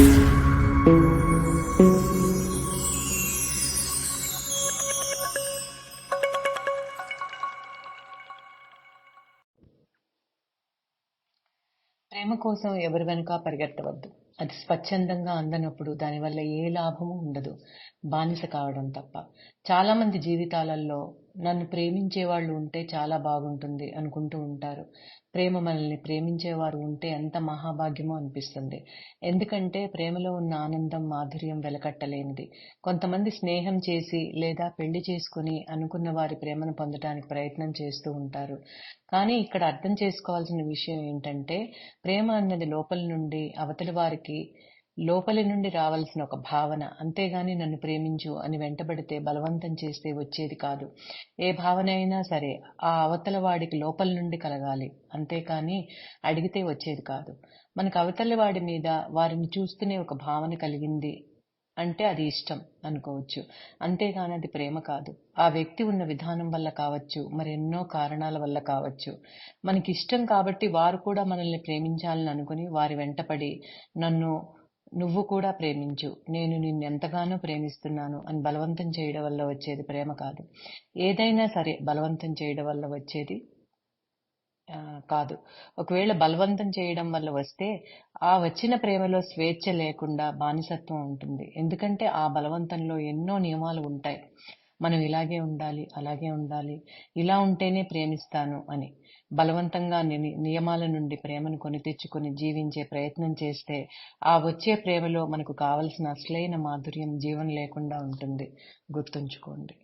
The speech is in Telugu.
ప్రేమ కోసం ఎవరి వెనుక పరిగెత్తవద్దు. అది స్వచ్ఛందంగా అందనప్పుడు దానివల్ల ఏ లాభము ఉండదు, బానిస కావడం తప్ప. చాలా మంది జీవితాలలో నన్ను ప్రేమించే వాళ్ళు ఉంటే చాలా బాగుంటుంది అనుకుంటూ ఉంటారు. ప్రేమ మనల్ని ప్రేమించేవారు ఉంటే ఎంత మహాభాగ్యమో అనిపిస్తుంది. ఎందుకంటే ప్రేమలో ఉన్న ఆనందం, మాధుర్యం వెలకట్టలేనిది. కొంతమంది స్నేహం చేసి లేదా పెళ్లి చేసుకుని అనుకున్న వారి ప్రేమను పొందడానికి ప్రయత్నం చేస్తూ ఉంటారు. కానీ ఇక్కడ అర్థం చేసుకోవాల్సిన విషయం ఏంటంటే, ప్రేమ అన్నది లోపలి నుండి అవతలి వారికి లోపలి నుండి రావాల్సిన ఒక భావన. అంతేగాని నన్ను ప్రేమించు అని వెంటబడితే బలవంతం చేస్తే వచ్చేది కాదు. ఏ భావన అయినా సరే ఆ అవతల వాడికి లోపలి నుండి కలగాలి. అంతేకాని అడిగితే వచ్చేది కాదు. మనకు అవతలి వాడి మీద వారిని చూస్తూనే ఒక భావన కలిగింది అంటే అది ఇష్టం అనుకోవచ్చు. అంతేగాని అది ప్రేమ కాదు. ఆ వ్యక్తి ఉన్న విధానం వల్ల కావచ్చు, మరెన్నో కారణాల వల్ల కావచ్చు. మనకిష్టం కాబట్టి వారు కూడా మనల్ని ప్రేమించాలని అనుకుని వారి వెంటపడి నన్ను నువ్వు కూడా ప్రేమించు, నేను నిన్నెంతగానో ప్రేమిస్తున్నాను అని బలవంతం చేయడం వల్ల వచ్చేది ప్రేమ కాదు. ఏదైనా సరే బలవంతం చేయడం వల్ల వచ్చేది కాదు. ఒకవేళ బలవంతం చేయడం వల్ల వస్తే ఆ వచ్చిన ప్రేమలో స్వేచ్ఛ లేకుండా బానిసత్వం ఉంటుంది. ఎందుకంటే ఆ బలవంతంలో ఎన్నో నియమాలు ఉంటాయి. మనం ఇలాగే ఉండాలి, అలాగే ఉండాలి, ఇలా ఉంటేనే ప్రేమిస్తాను అని. బలవంతంగా నియమాల నుండి ప్రేమను కొని తెచ్చుకొని జీవించే ప్రయత్నం చేస్తే ఆ వచ్చే ప్రేమలో మనకు కావలసిన అసలైన మాధుర్యం, జీవం లేకుండా ఉంటుంది. గుర్తుంచుకోండి.